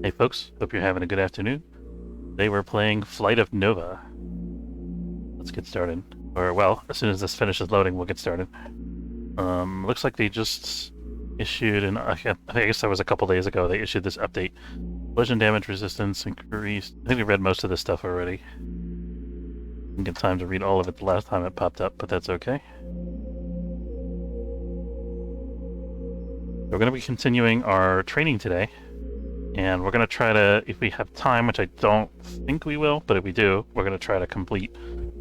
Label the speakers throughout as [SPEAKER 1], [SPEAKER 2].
[SPEAKER 1] Hey folks, hope you're having a good afternoon. Today we're playing Flight of Nova. Let's get started. Or, well, as soon as this finishes loading, we'll get started. Looks like they just issued I guess that was a couple days ago, they issued this update. Collision damage resistance increased. I think we read most of this stuff already. Didn't get time to read all of it the last time it popped up, but that's okay. We're going to be continuing our training today. And we're going to try to, if we have time, which I don't think we will, but if we do, we're going to try to complete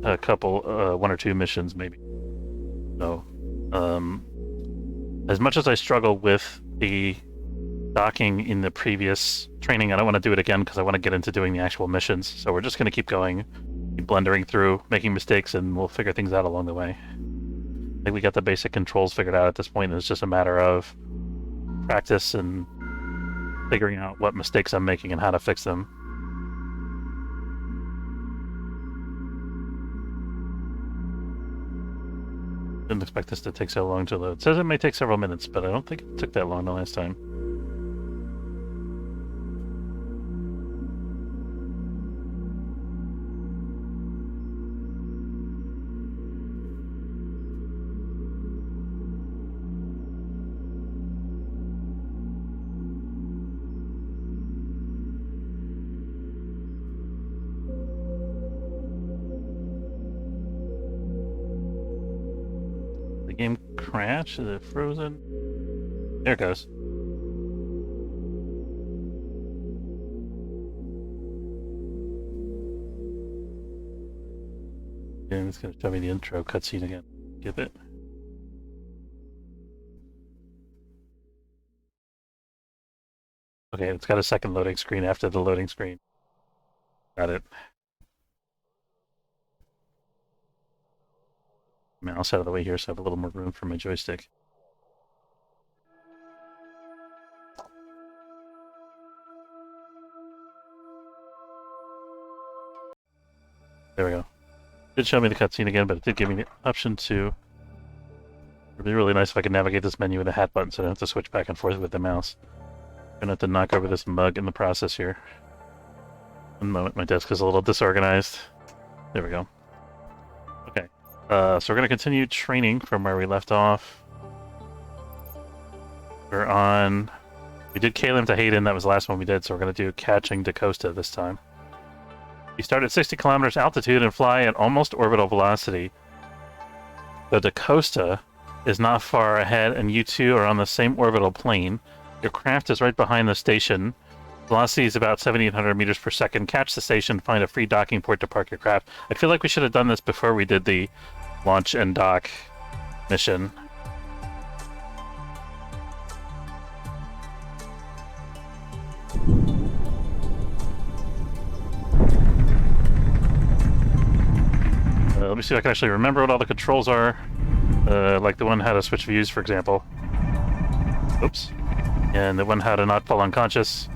[SPEAKER 1] a couple, one or two missions maybe. So, as much as I struggle with the docking in the previous training, I don't want to do it again because I want to get into doing the actual missions. So we're just going to keep going, keep blundering through, making mistakes, and we'll figure things out along the way. I think we got the basic controls figured out at this point, and it's just a matter of practice and figuring out what mistakes I'm making and how to fix them. Didn't expect this to take so long to load. It says it may take several minutes, but I don't think it took that long the last time. Game crash? Is it frozen? There it goes. And it's going to show me the intro cutscene again. Skip it. Okay, it's got a second loading screen after the loading screen. Got it. Mouse out of the way here so I have a little more room for my joystick. There we go. It did show me the cutscene again, but it did give me the option to... It'd be really nice if I could navigate this menu with a hat button so I don't have to switch back and forth with the mouse. I'm gonna have to knock over this mug in the process here. One moment, my desk is a little disorganized. There we go. Okay. So we're going to continue training from where we left off. We're on... We did Caelum to Hayden, that was the last one we did, so we're going to do Catching DaCosta this time. We start at 60 kilometers altitude and fly at almost orbital velocity. The DaCosta is not far ahead, and you two are on the same orbital plane. Your craft is right behind the station. Velocity is about 7,800 meters per second. Catch the station, find a free docking port to park your craft. I feel like we should have done this before we did the launch and dock mission. Let me see if I can actually remember what all the controls are. Like the one how to switch views, for example. Oops. And the one how to not fall unconscious.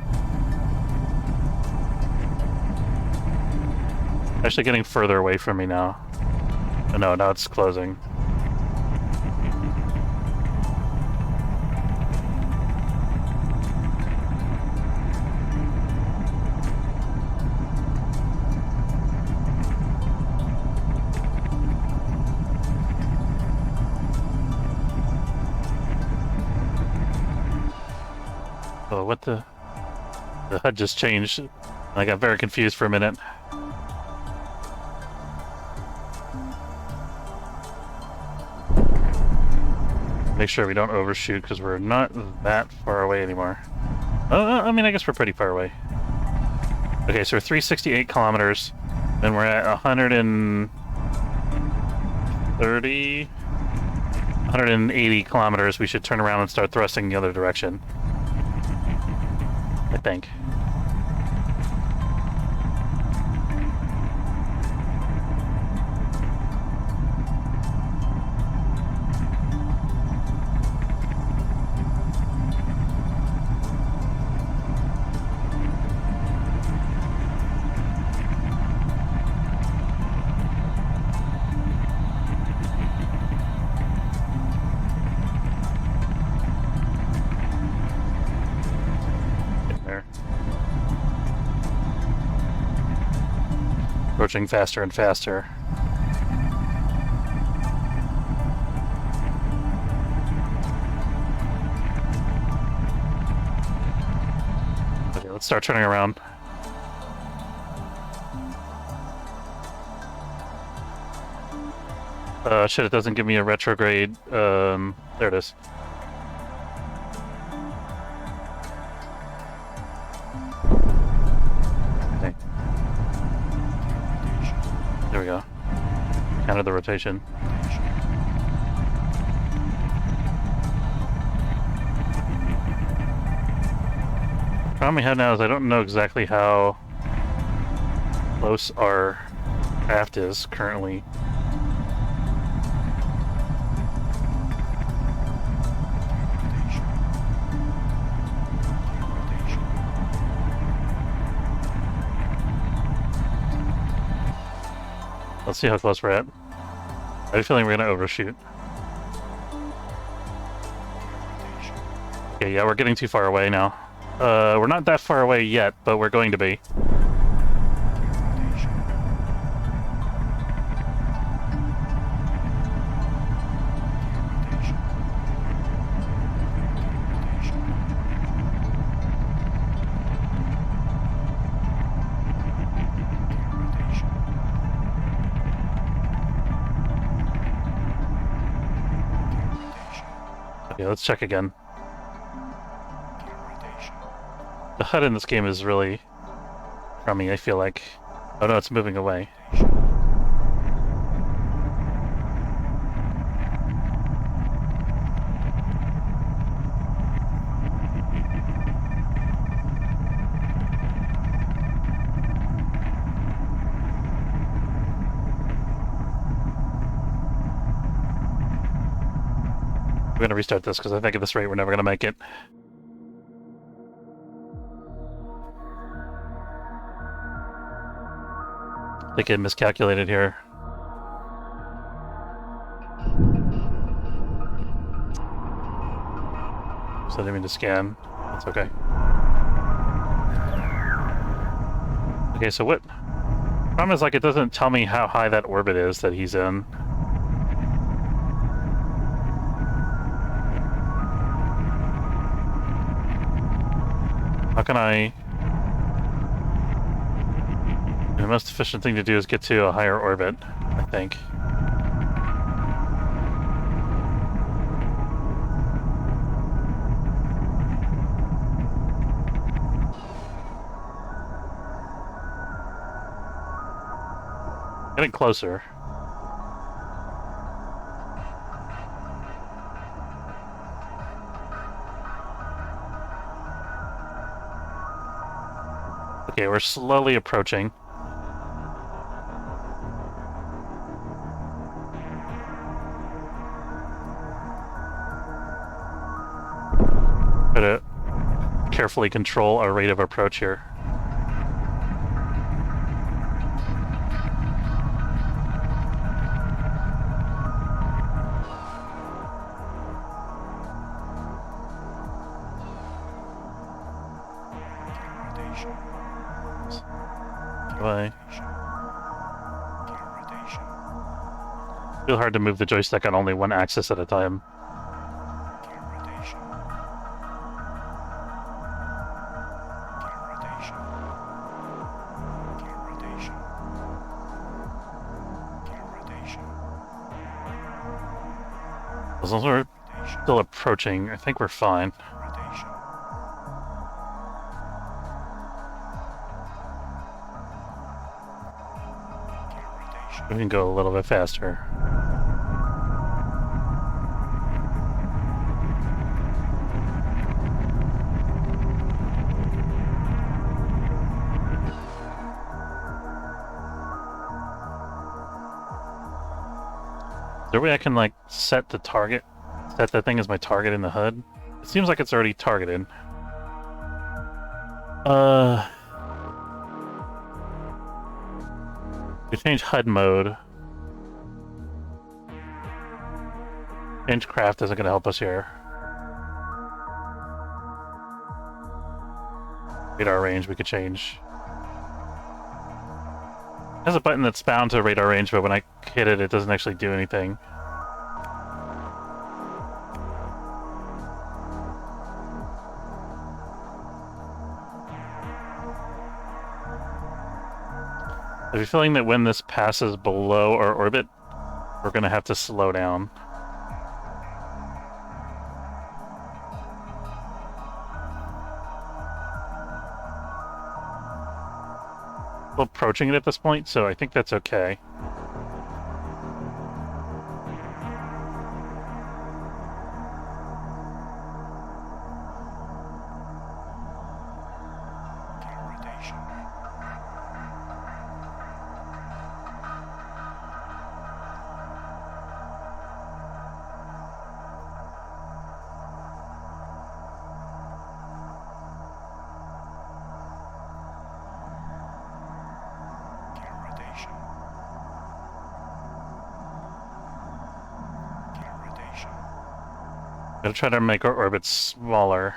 [SPEAKER 1] Actually getting further away from me now. Oh, no, now it's closing. Oh, what the... The HUD just changed. I got very confused for a minute. Make sure we don't overshoot because we're not that far away anymore. I mean, I guess we're pretty far away. Okay, so we're 368 kilometers, and we're at 130, 180 kilometers. We should turn around and start thrusting the other direction. I think. approaching faster and faster. Okay, let's start turning around. Shit, it doesn't give me a retrograde. There it is. Okay. There we go. Counted the rotation. The problem we have now is I don't know exactly how close our craft is currently. Let's see how close we're at. I have a feeling we're gonna overshoot. Okay, yeah, we're getting too far away now. We're not that far away yet, but we're going to be. Okay, let's check again. The HUD in this game is really crummy, I feel like. Oh no, it's moving away. We're gonna restart this because I think at this rate we're never gonna make it. I think I miscalculated here. So I didn't mean to scan. That's okay. Okay, so what? Problem is, like, it doesn't tell me how high that orbit is that he's in. How can I... The most efficient thing to do is get to a higher orbit, I think. Getting closer. Okay, we're slowly approaching. Gotta carefully control our rate of approach here. Bye. Feel hard to move the joystick on only one axis at a time. As long as we're still approaching, I think we're fine. We can go a little bit faster. Is there a way I can, like, set the target? Set that thing as my target in the HUD? It seems like it's already targeted. We change HUD mode. Change craft isn't going to help us here. Radar range we could change. has a button that's bound to radar range, but when I hit it, it doesn't actually do anything. I have a feeling that when this passes below our orbit, we're going to have to slow down. We're approaching it at this point, so I think that's okay. Gotta try to make our orbit smaller.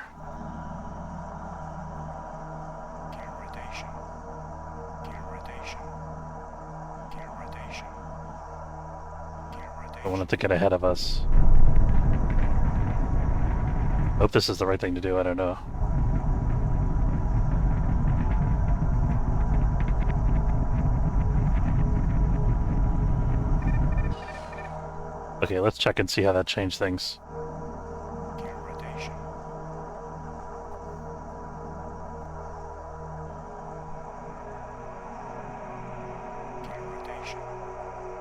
[SPEAKER 1] I want it to get ahead of us. Hope this is the right thing to do, I don't know. Okay, let's check and see how that changed things.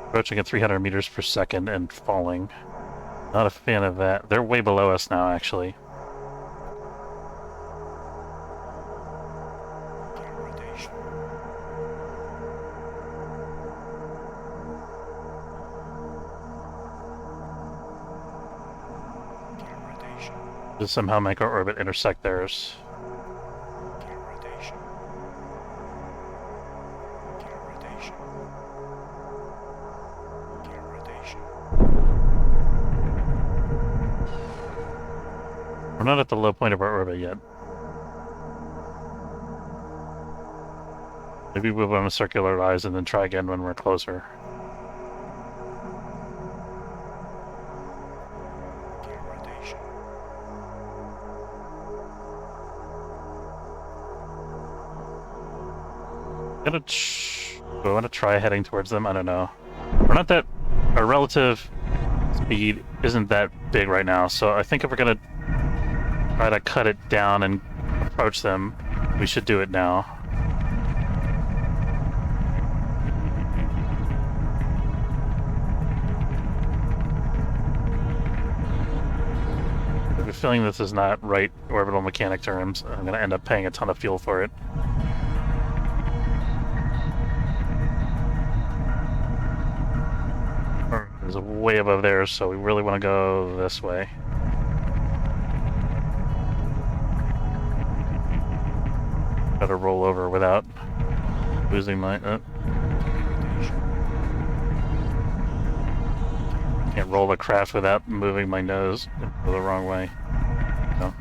[SPEAKER 1] Approaching at 300 meters per second and falling. Not a fan of that. They're way below us now, actually. Just somehow make our orbit intersect theirs. We're not at the low point of our orbit yet. Maybe we want to circularize and then try again when we're closer. I want to try heading towards them. I don't know. We're not that... Our relative speed isn't that big right now, so I think if we're gonna try to cut it down and approach them, we should do it now. I have a feeling this is not right orbital mechanic terms. I'm gonna end up paying a ton of fuel for it. It's way above there, so we really want to go this way. Got to roll over without losing my... Can't roll the craft without moving my nose the wrong way. No.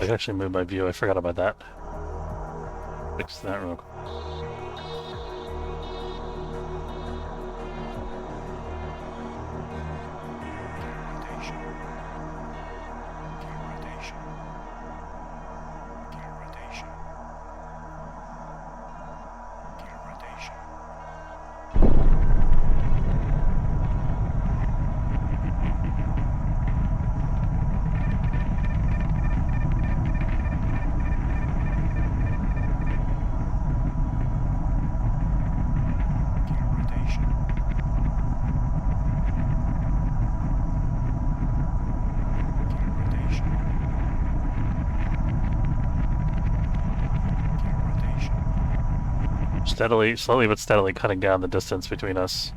[SPEAKER 1] I actually moved my view. I forgot about that. Fix that real quick. Slowly but steadily cutting down the distance between us.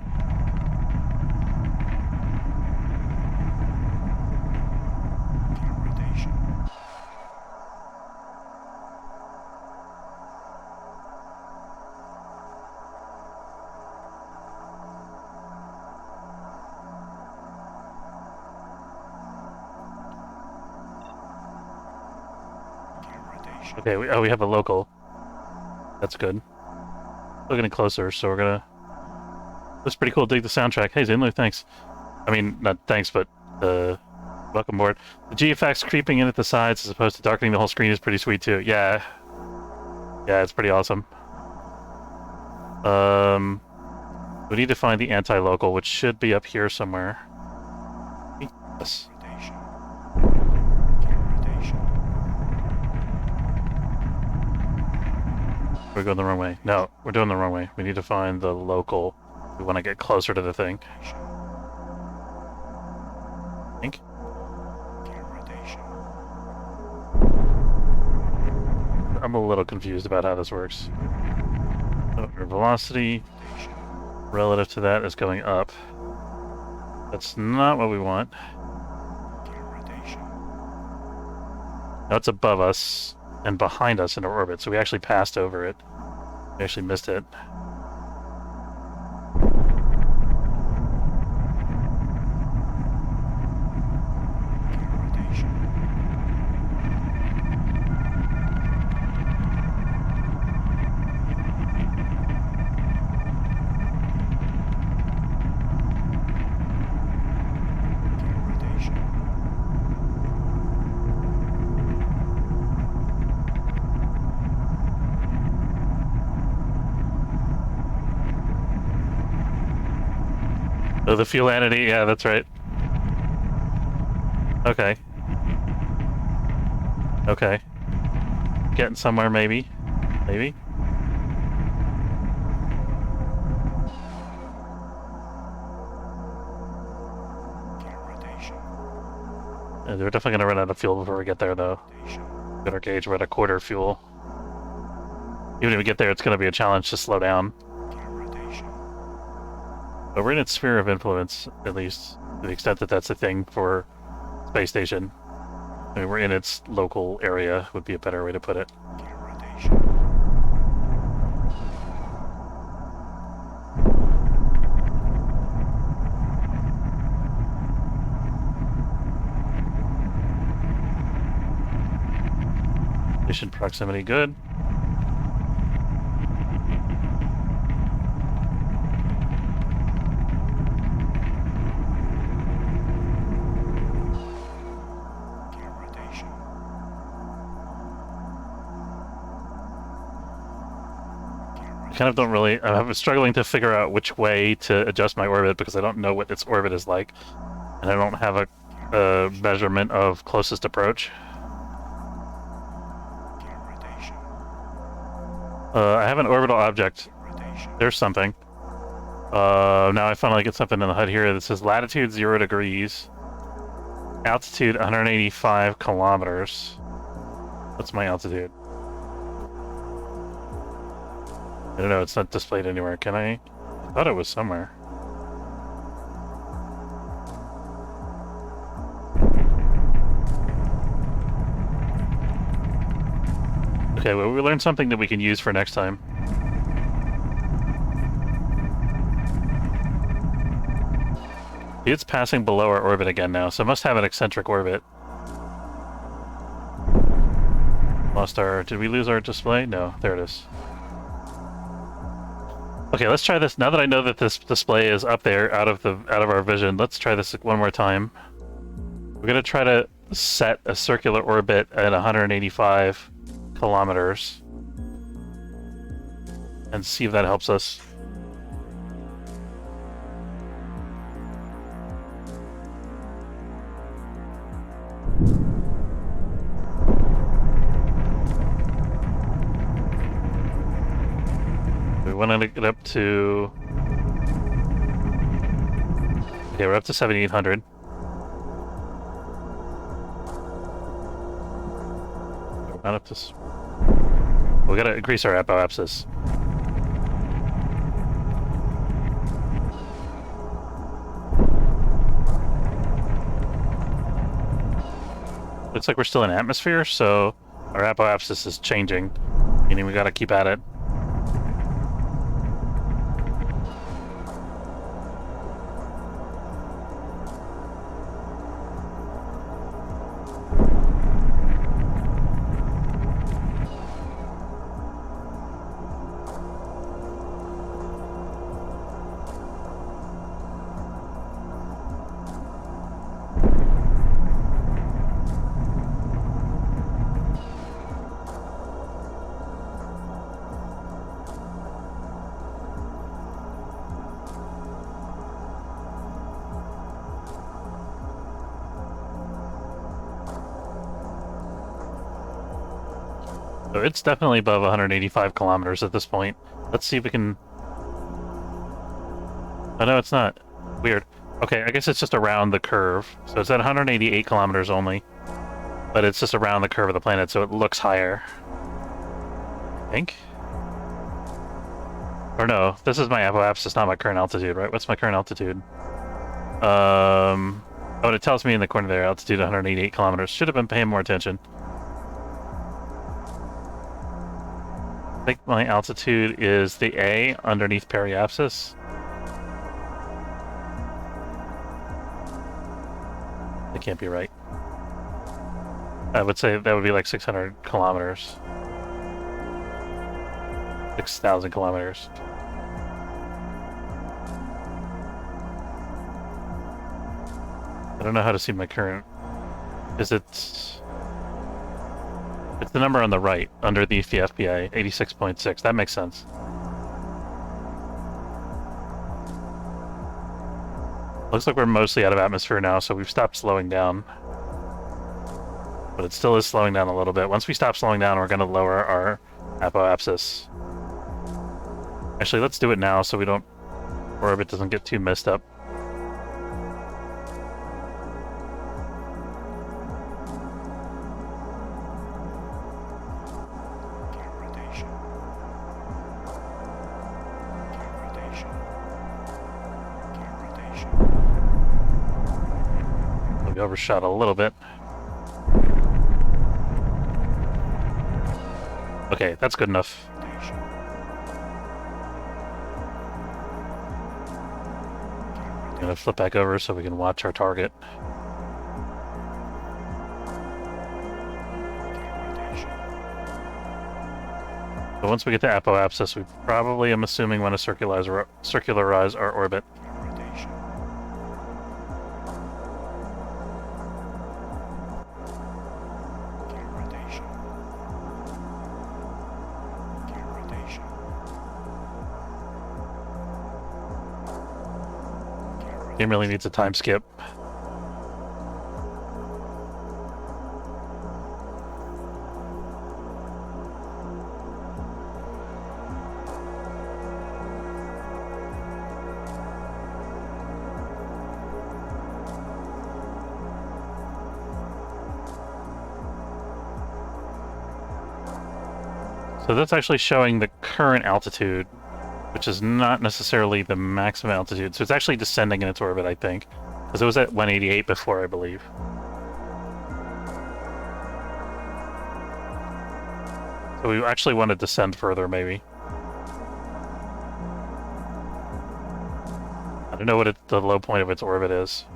[SPEAKER 1] Okay, we have a local. That's good. Still getting closer, so we're gonna... That's pretty cool. Dig the soundtrack. Hey, Zinlu, thanks. I mean, not thanks, but welcome aboard. The GFX creeping in at the sides as opposed to darkening the whole screen is pretty sweet too. Yeah. Yeah, it's pretty awesome. We need to find the anti-local, which should be up here somewhere. Yes. We're going the wrong way. No, we're doing the wrong way. We need to find the local. We want to get closer to the thing. I think. I'm a little confused about how this works. So our velocity relative to that is going up. That's not what we want. Now it's above us and behind us in our orbit, so we actually passed over it. We actually missed it. Oh, the fuel entity, yeah, that's right. Okay. Okay. Getting somewhere, maybe. Maybe. Yeah, we're definitely gonna run out of fuel before we get there, though. Got our gauge, we're at a quarter fuel. Even if we get there, it's gonna be a challenge to slow down. But we're in its sphere of influence, at least, to the extent that that's a thing for space station. I mean, we're in its local area, would be a better way to put it. Mission proximity good. Kind of don't really... I'm struggling to figure out which way to adjust my orbit because I don't know what its orbit is like. And I don't have a measurement of closest approach. I have an orbital object. There's something. Now I finally get something in the HUD here that says latitude 0 degrees. Altitude 185 kilometers. What's my altitude? I don't know, it's not displayed anywhere. Can I? I thought it was somewhere. Okay, well, we learned something that we can use for next time. It's passing below our orbit again now, so it must have an eccentric orbit. Lost our... Did we lose our display? No, there it is. Okay, let's try this. Now that I know that this display is up there, out of our vision, let's try this one more time. We're gonna try to set a circular orbit at 185 kilometers and see if that helps us. We want to get up to... Okay, we're up to 7,800. Not up to... We gotta increase our apoapsis. Looks like we're still in atmosphere, so our apoapsis is changing, meaning we gotta keep at it. So it's definitely above 185 kilometers at this point. Let's see if we can... Oh no, it's not. Weird. Okay, I guess it's just around the curve. So it's at 188 kilometers only. But it's just around the curve of the planet, so it looks higher. I think? Or no, this is my apoapsis, not my current altitude, right? What's my current altitude? Oh, it tells me in the corner there, altitude 188 kilometers. Should have been paying more attention. I think my altitude is the A underneath periapsis. That can't be right. I would say that would be like 600 kilometers. 6,000 kilometers. I don't know how to see my current. Is it... It's the number on the right, underneath the FPA, 86.6. That makes sense. Looks like we're mostly out of atmosphere now, so we've stopped slowing down. But it still is slowing down a little bit. Once we stop slowing down, we're going to lower our apoapsis. Actually, let's do it now so we don't... orbit doesn't get too messed up. We overshot a little bit. Okay, that's good enough. I'm gonna flip back over so we can watch our target. So once we get to apoapsis, we probably, I'm assuming, want to circularize our orbit. Game really needs a time skip. So that's actually showing the current altitude, which is not necessarily the maximum altitude. So it's actually descending in its orbit, I think. Because it was at 188 before, I believe. So we actually want to descend further, maybe. I don't know what the low point of its orbit is.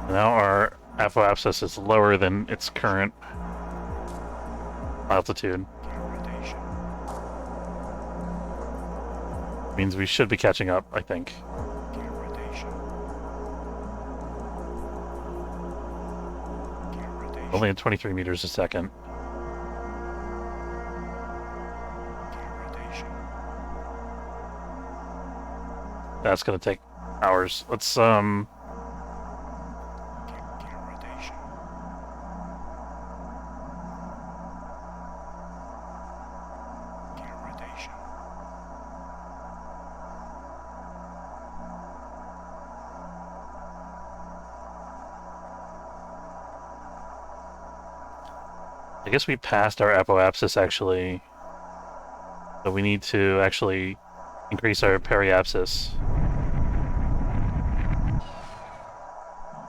[SPEAKER 1] Now our apoapsis is lower than its current altitude. Means we should be catching up, I think. Only at 23 meters a second. That's gonna take hours. Let's I guess we passed our apoapsis actually, so we need to actually increase our periapsis.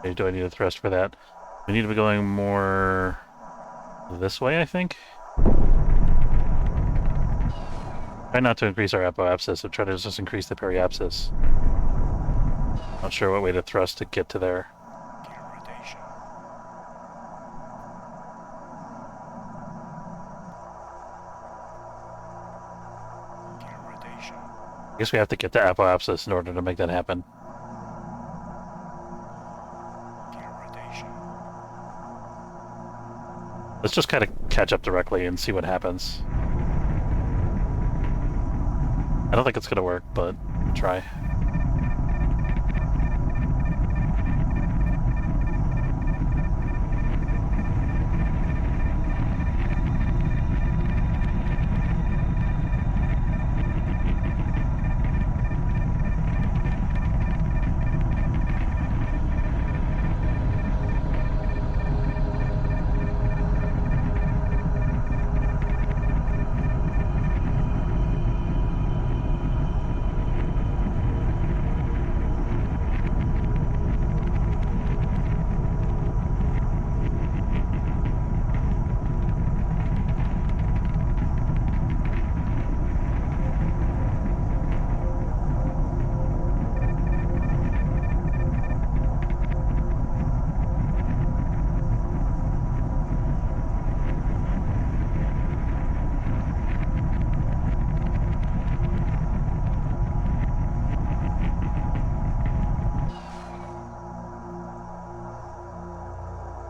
[SPEAKER 1] Okay, do I need a thrust for that? We need to be going more this way, I think. Try not to increase our apoapsis, so try to just increase the periapsis. Not sure what way to thrust to get to there. I guess we have to get to apoapsis in order to make that happen. Let's just kind of catch up directly and see what happens. I don't think it's gonna work, but try.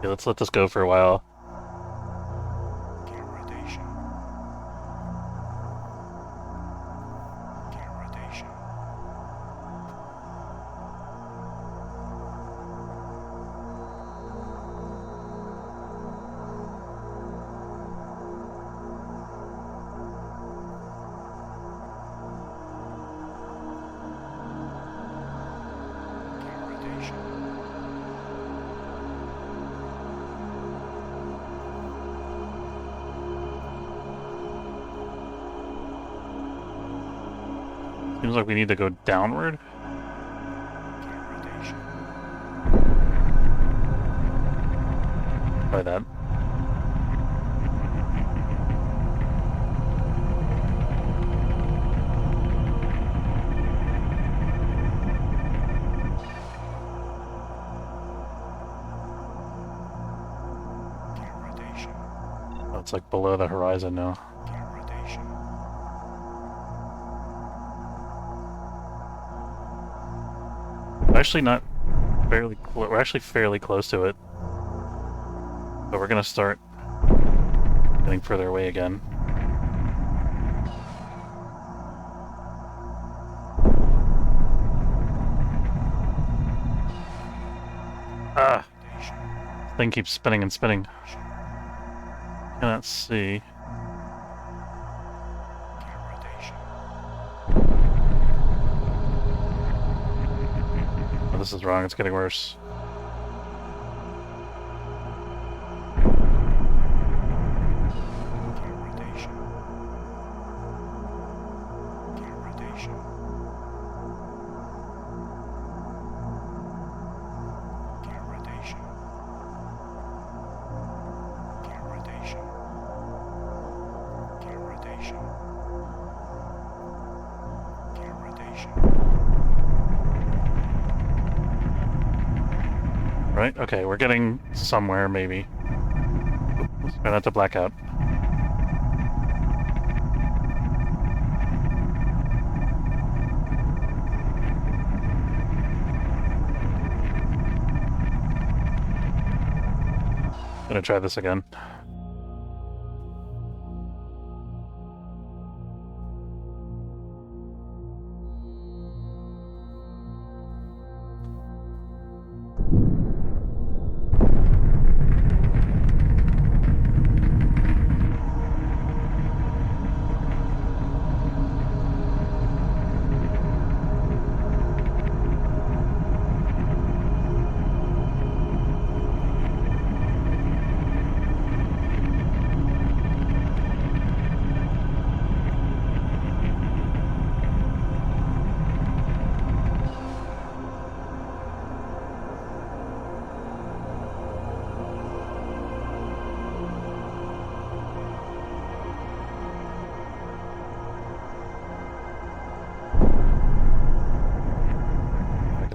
[SPEAKER 1] Okay, let's let this go for a while. Seems like we need to go downward. Try that. Oh, it's like below the horizon now. Actually not fairly we're actually fairly close to it, but we're gonna start getting further away again. Ah, this thing keeps spinning and spinning. Cannot see. This is wrong, it's getting worse. right? Okay, we're getting somewhere, maybe. Let's try not to black out. Gonna try this again.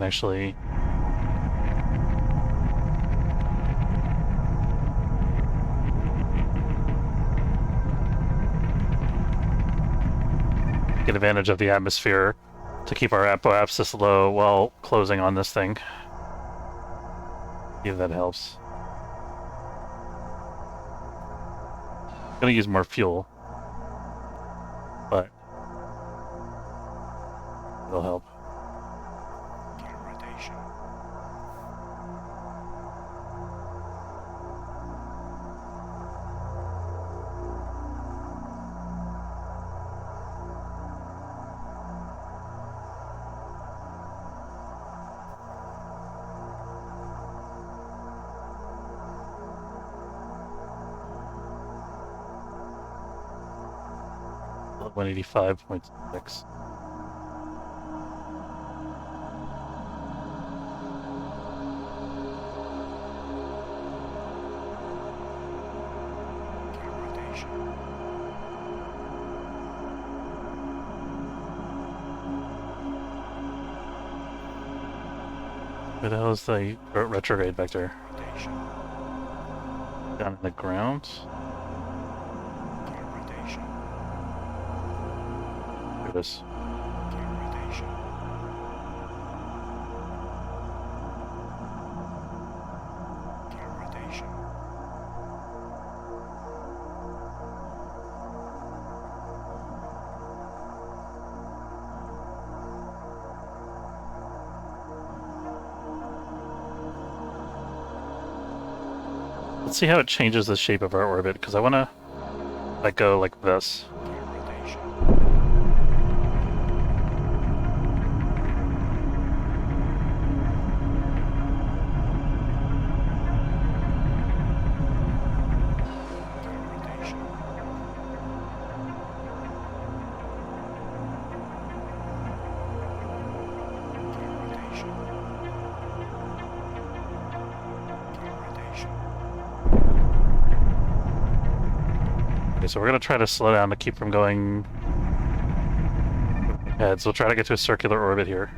[SPEAKER 1] Actually get advantage of the atmosphere to keep our apoapsis low while closing on this thing. See if that helps. I'm gonna use more fuel, but it'll help. Gear 185.6. Where the hell is the retrograde vector? Down in the ground? Here it is. Let's see how it changes the shape of our orbit, because I want to like go like this. So we're going to try to slow down to keep from going ahead. So we'll try to get to a circular orbit here.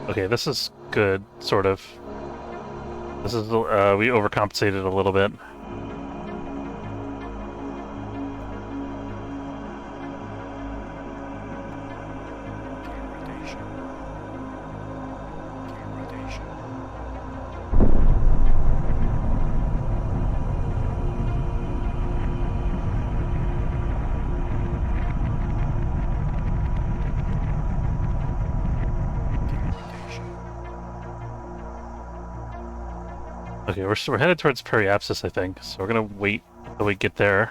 [SPEAKER 1] Okay, this is good, sort of. This is, we overcompensated a little bit. Okay, we're headed towards periapsis, I think, so we're gonna wait until we get there.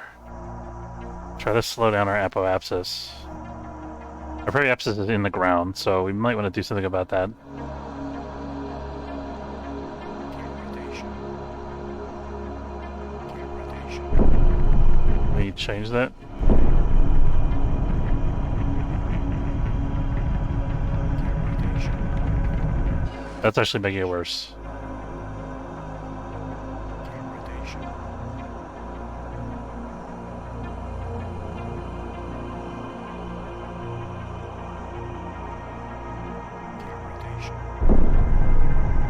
[SPEAKER 1] Try to slow down our apoapsis. Our periapsis is in the ground, so we might want to do something about that. Can we change that? That's actually making it worse.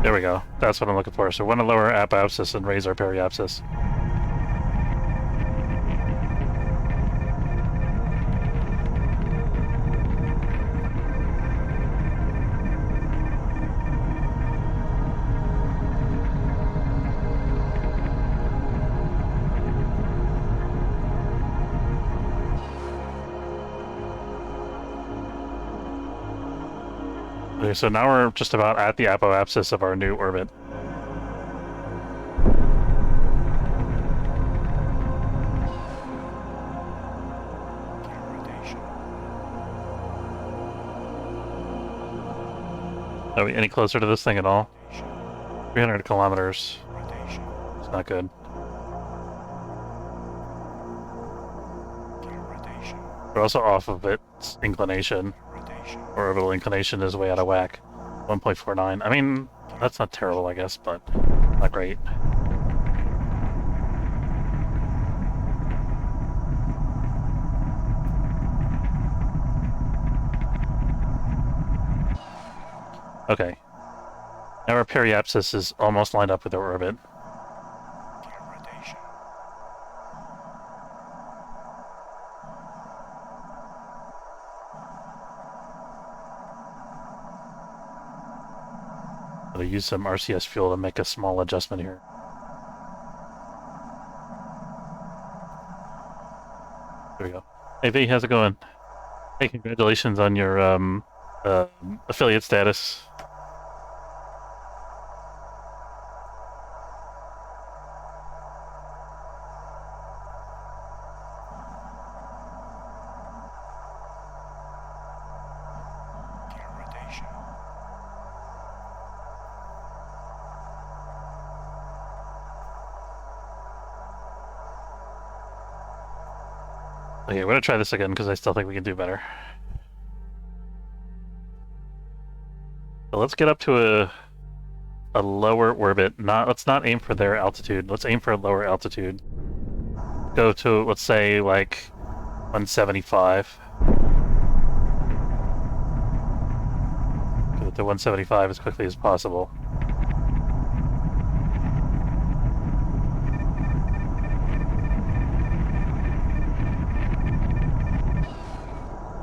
[SPEAKER 1] There we go. That's what I'm looking for. So we want to lower our apoapsis and raise our periapsis. Okay, so now we're just about at the apoapsis of our new orbit. Are we any closer to this thing at all? 300 kilometers. It's not good. We're also off of its inclination. Orbital inclination is way out of whack. 1.49. I mean, that's not terrible, I guess, but not great. Okay. Now our periapsis is almost lined up with our orbit. I'll use some RCS fuel to make a small adjustment here. There we go. Hey V, how's it going? Hey, congratulations on your affiliate status. Okay, we're gonna try this again because I still think we can do better. So let's get up to a lower orbit. Let's not aim for their altitude. Let's aim for a lower altitude. Go to, let's say, like 175. Get to 175 as quickly as possible.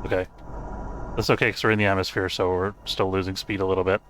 [SPEAKER 1] Okay. That's okay because we're in the atmosphere, so we're still losing speed a little bit.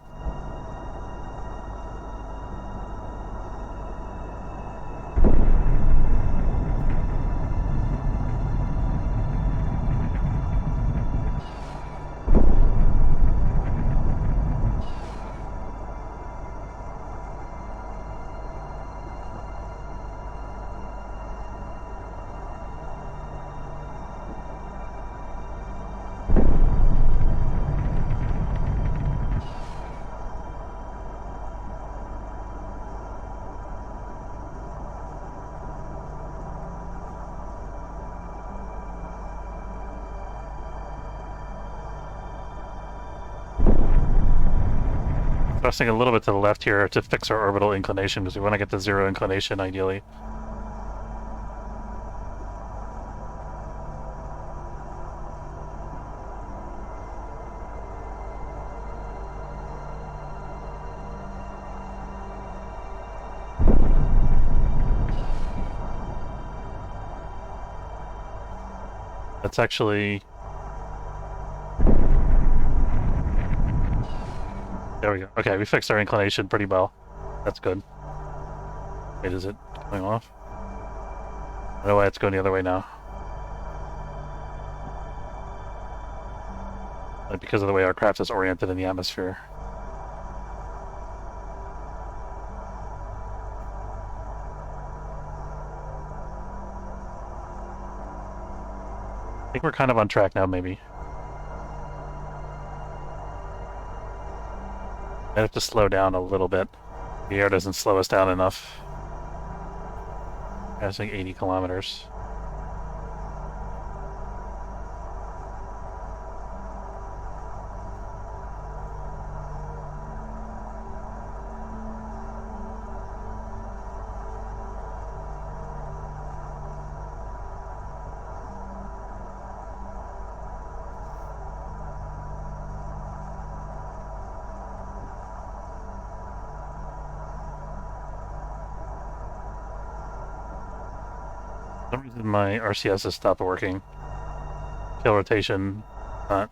[SPEAKER 1] Thrusting a little bit to the left here to fix our orbital inclination because we want to get to zero inclination ideally. That's actually... There we go. Okay, we fixed our inclination pretty well. That's good. Wait, is it going off? I don't know why it's going the other way now. Like because of the way our craft is oriented in the atmosphere. I think we're kind of on track now, maybe. I have to slow down a little bit. The air doesn't slow us down enough. Passing 80 kilometers. For some reason my RCS has stopped working. Tail rotation not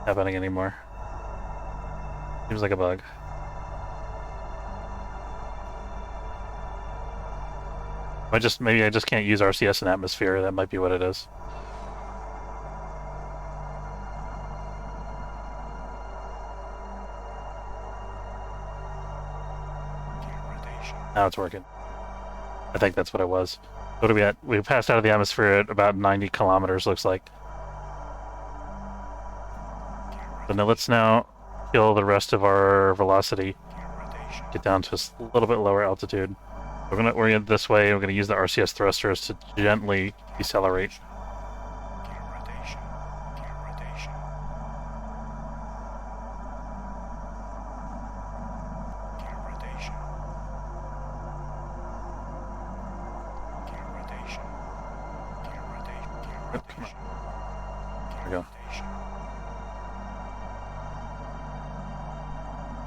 [SPEAKER 1] happening anymore. Seems like a bug. Maybe I just can't use RCS in atmosphere. That might be what it is. Now it's working. I think that's what it was. What are we at? We passed out of the atmosphere at about 90 kilometers, looks like. So now let's kill the rest of our velocity. Get down to a little bit lower altitude. We're going to orient this way. We're going to use the RCS thrusters to gently decelerate.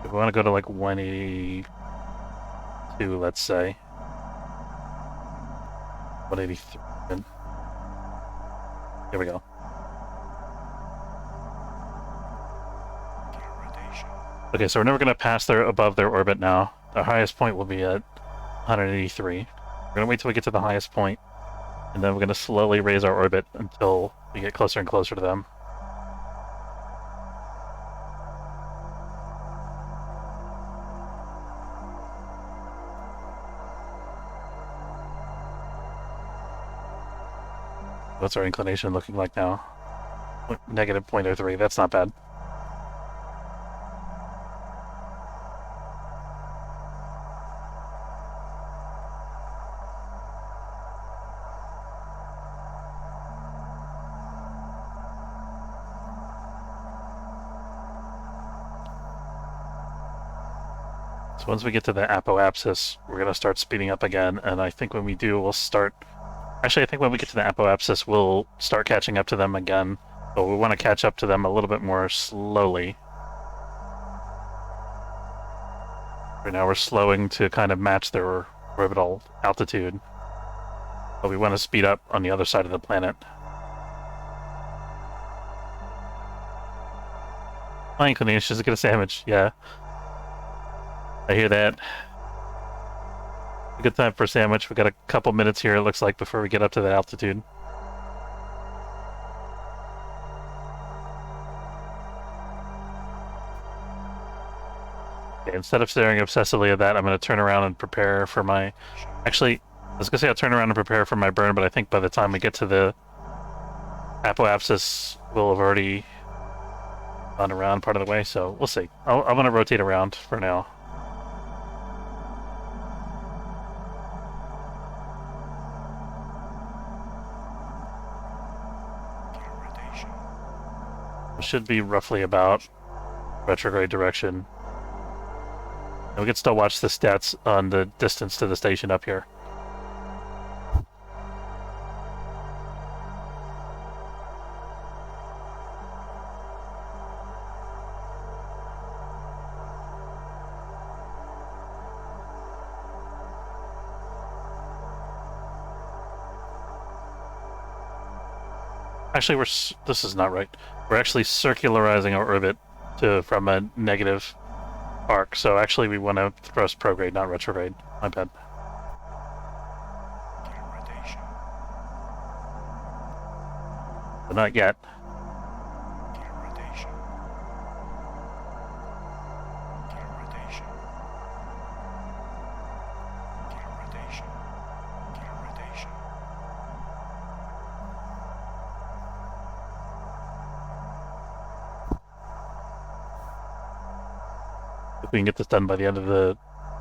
[SPEAKER 1] We want to go to like 182, let's say. 183. Here we go. Okay, so we're never going to pass above their orbit now. Our highest point will be at 183. We're going to wait till we get to the highest point, and then we're going to slowly raise our orbit until we get closer and closer to them. What's our inclination looking like now? Negative 0.03, that's not bad. So once we get to the apoapsis, we're going to start speeding up again, and I think when we do, we'll start... Actually, I think when we get to the apoapsis, we'll start catching up to them again, but we want to catch up to them a little bit more slowly. Right now we're slowing to kind of match their orbital altitude, but we want to speed up on the other side of the planet. My inclination is to get a sandwich, yeah. I hear that. A good time for a sandwich. We got a couple minutes here, it looks like, before we get up to that altitude. Okay, instead of staring obsessively at that, I'm going to turn around and prepare for my... Actually, I was going to say I'll turn around and prepare for my burn, but I think by the time we get to the apoapsis, we'll have already gone around part of the way, so we'll see. I'm going to rotate around for now. Should be roughly about retrograde direction. And we can still watch the stats on the distance to the station up here. Actually, this is not right. We're actually circularizing our orbit from a negative arc, so actually we want to thrust prograde, not retrograde. My bad. But not yet. We can get this done by the end of the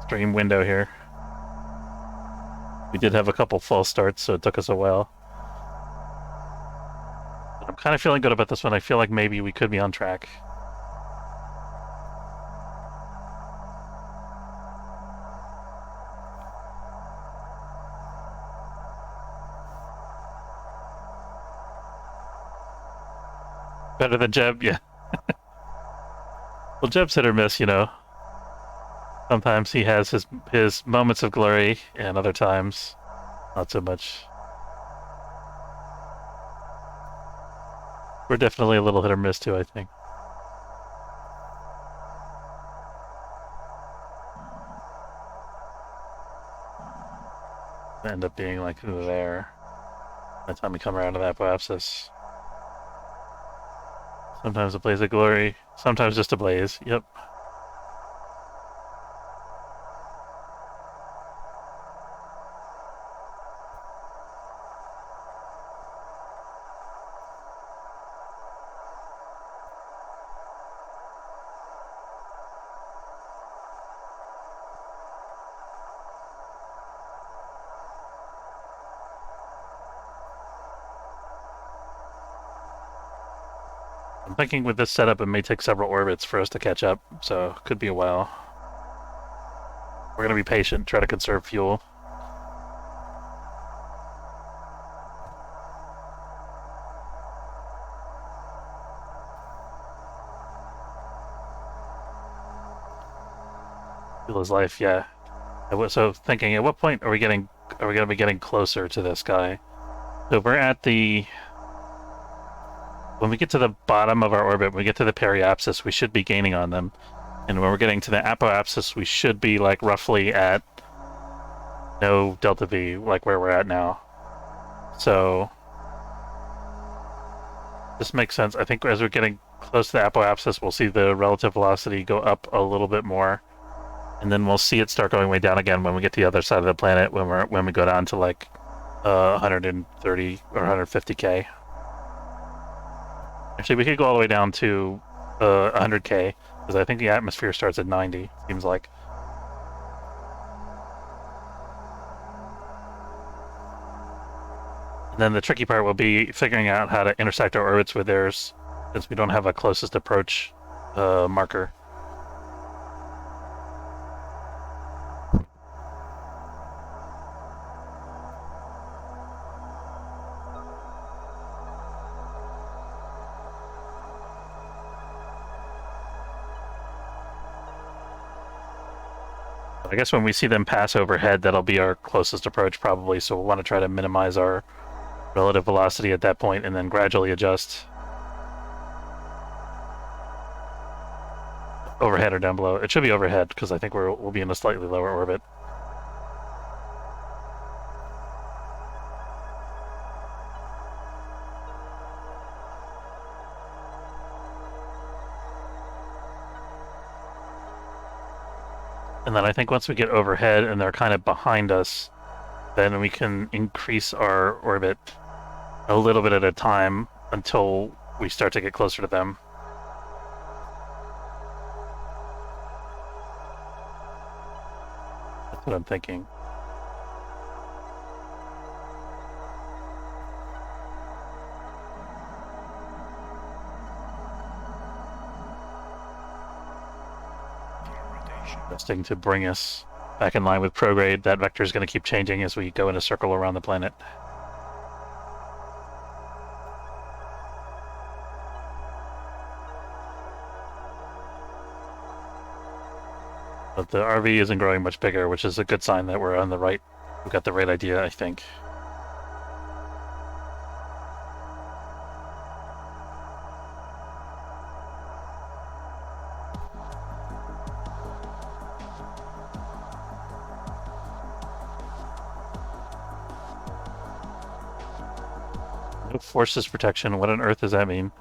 [SPEAKER 1] stream window here. We did have a couple false starts, so it took us a while. I'm kind of feeling good about this one. I feel like maybe we could be on track. Better than Jeb, yeah. Well, Jeb's hit or miss, you know. Sometimes he has his moments of glory, and other times, not so much. We're definitely a little hit or miss too, I think. End up being like there by the time we come around to the apoapsis. Sometimes a blaze of glory, sometimes just a blaze. Yep. I'm thinking with this setup, it may take several orbits for us to catch up, so could be a while. We're gonna be patient, try to conserve fuel. Fuel is life, yeah. So thinking, at what point are we gonna be getting closer to this guy? So we're at the... When we get to the bottom of our orbit, when we get to the periapsis, we should be gaining on them. And when we're getting to the apoapsis, we should be like roughly at no delta V, like where we're at now. So this makes sense. I think as we're getting close to the apoapsis, we'll see the relative velocity go up a little bit more. And then we'll see it start going way down again when we get to the other side of the planet, when we go down to like 130 or 150K. Actually, we could go all the way down to 100K, because I think the atmosphere starts at 90, seems like. And then the tricky part will be figuring out how to intersect our orbits with theirs, since we don't have a closest approach marker. I guess when we see them pass overhead, that'll be our closest approach probably, so we'll want to try to minimize our relative velocity at that point and then gradually adjust. Overhead or down below. It should be overhead, because I think we'll be in a slightly lower orbit. And then I think once we get overhead and they're kind of behind us, then we can increase our orbit a little bit at a time until we start to get closer to them. That's what I'm thinking. Adjusting to bring us back in line with prograde. That vector is going to keep changing as we go in a circle around the planet. But the RV isn't growing much bigger, which is a good sign that we're on the right. We've got the right idea, I think. No forces protection. What on earth does that mean?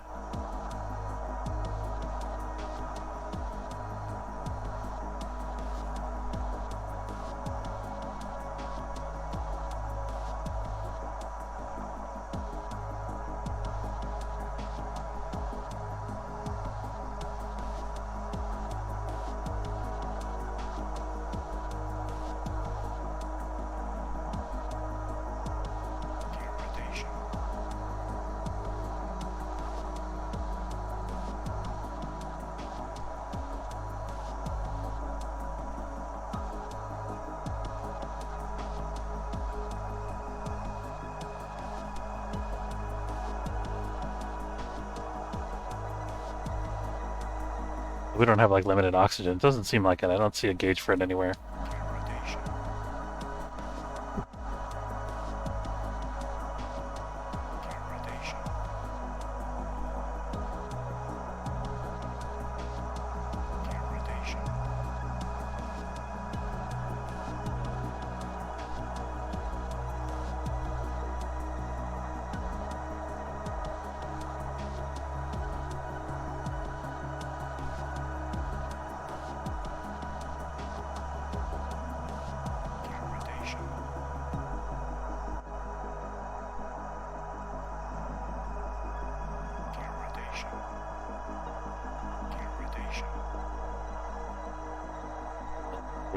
[SPEAKER 1] We don't have like limited oxygen. It doesn't seem like it. I don't see a gauge for it anywhere.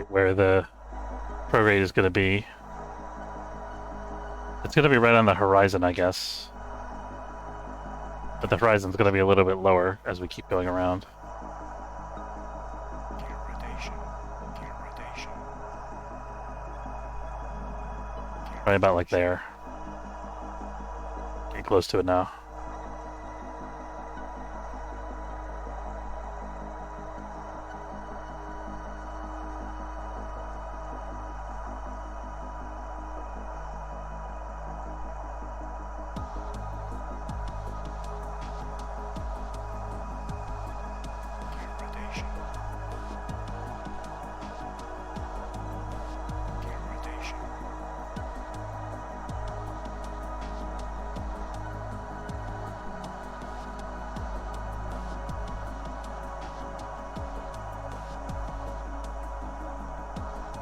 [SPEAKER 1] where the prorate is going to be. It's going to be right on the horizon, I guess. But the horizon's going to be a little bit lower as we keep going around. Right about like there. Getting close to it now.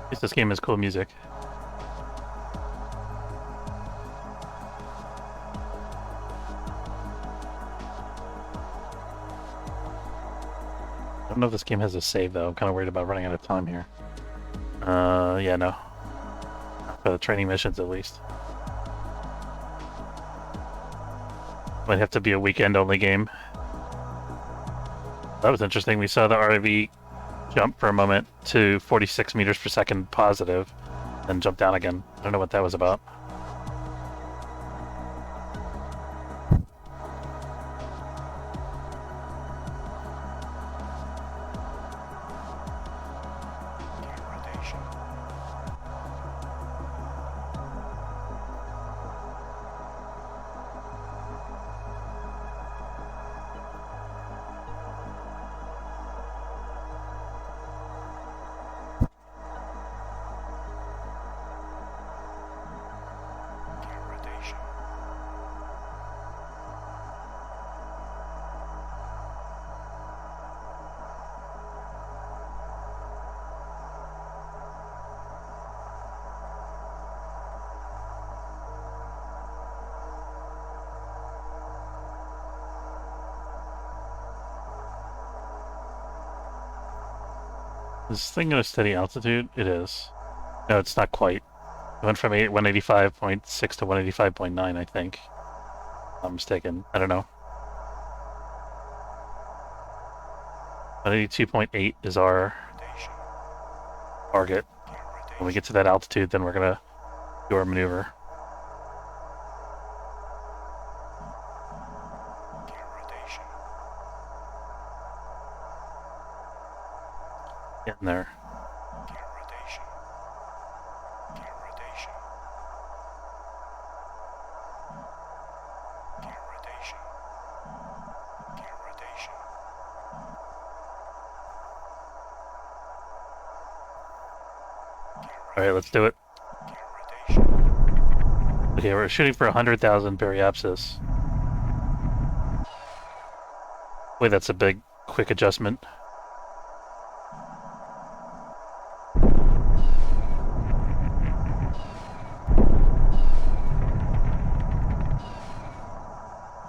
[SPEAKER 1] At least this game has cool music. I don't know if this game has a save though. I'm kind of worried about running out of time here. Yeah, no. For the training missions at least. Might have to be a weekend-only game. That was interesting. We saw the RV jump for a moment to 46 meters per second positive, then jump down again. I don't know what that was about. Is this thing at a steady altitude? It is. No, it's not quite. It went from 185.6 to 185.9, I think. I'm mistaken. I don't know. 182.8 is our target. When we get to that altitude, then we're gonna do our maneuver. Getting there. Alright, let's do it. Okay, we're shooting for 100,000 periapsis. Wait, that's a big, quick adjustment.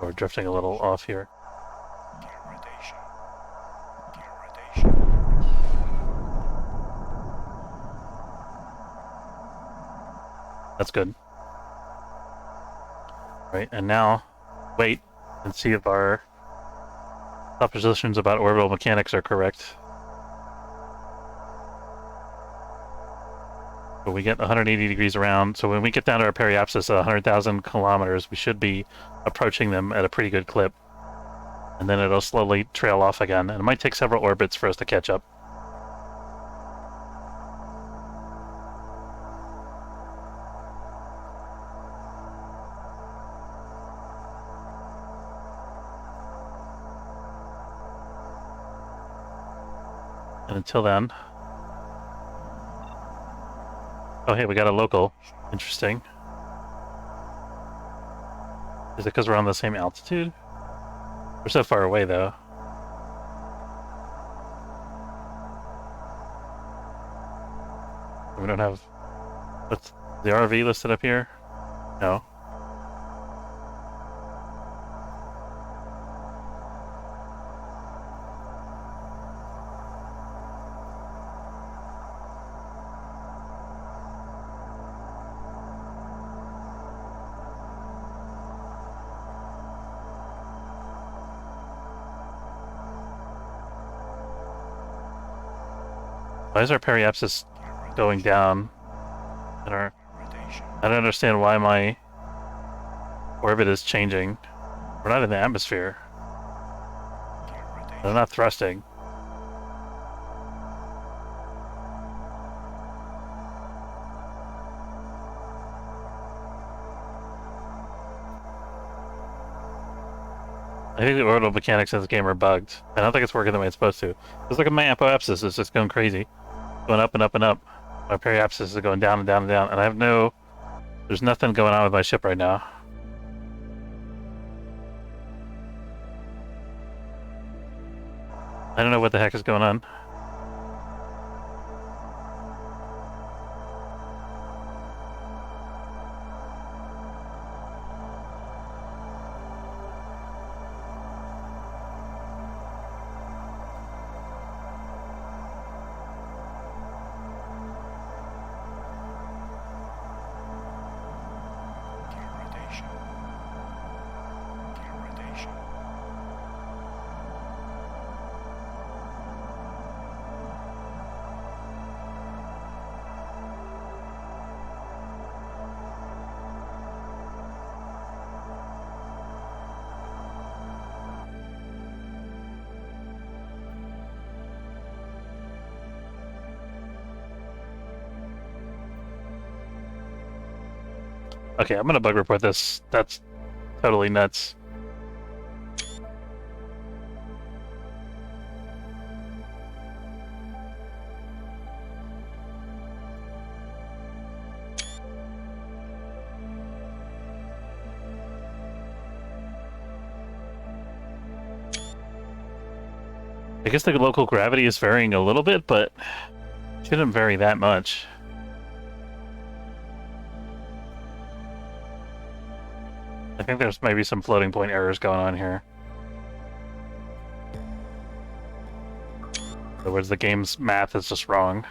[SPEAKER 1] We're drifting a little off here. That's good. Right, and now, wait and see if our suppositions about orbital mechanics are correct. So we get 180 degrees around, so when we get down to our periapsis at 100,000 kilometers, we should be approaching them at a pretty good clip. And then it'll slowly trail off again, and it might take several orbits for us to catch up. And until then... Oh, hey, we got a local. Interesting. Is it because we're on the same altitude? We're so far away, though. We don't have... What's the RV listed up here? No. Why is our periapsis going down? I don't understand why my orbit is changing. We're not in the atmosphere. They're not thrusting. I think the orbital mechanics in this game are bugged. I don't think it's working the way it's supposed to. Just look at my apoapsis, it's just going crazy. Going up and up and up. My periapsis is going down and down and down, and I have no... There's nothing going on with my ship right now. I don't know what the heck is going on. Okay, I'm gonna bug report this. That's totally nuts. I guess the local gravity is varying a little bit, but it shouldn't vary that much. I think there's maybe some floating point errors going on here. In other words, the game's math is just wrong.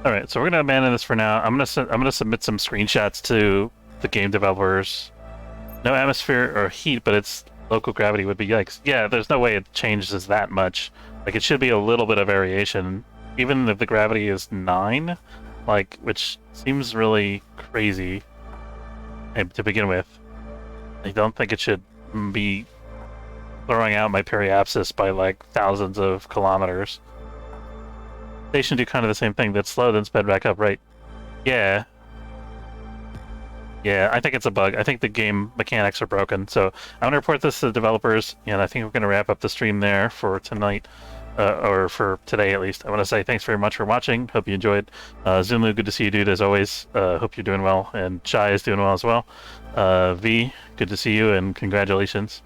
[SPEAKER 1] All right, so we're gonna abandon this for now. I'm gonna submit some screenshots to the game developers. No atmosphere or heat, but it's local gravity would be yikes. Yeah, there's no way it changes that much. Like, it should be a little bit of variation. Even if the gravity is 9, like, which seems really crazy to begin with. I don't think it should be throwing out my periapsis by, like, thousands of kilometers. They should do kind of the same thing. That's slow, then sped back up, right? Yeah. Yeah, I think it's a bug. I think the game mechanics are broken. So I'm going to report this to the developers, and I think we're going to wrap up the stream there for tonight. Or for today at least. I want to say thanks very much for watching. Hope you enjoyed. Zunlu, good to see you, dude, as always. Hope you're doing well. And Chai is doing well as well. V, good to see you, and congratulations.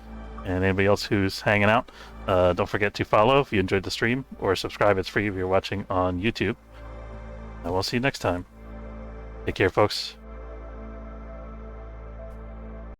[SPEAKER 1] And anybody else who's hanging out, don't forget to follow if you enjoyed the stream, or subscribe. It's free if you're watching on YouTube. And we'll see you next time. Take care, folks.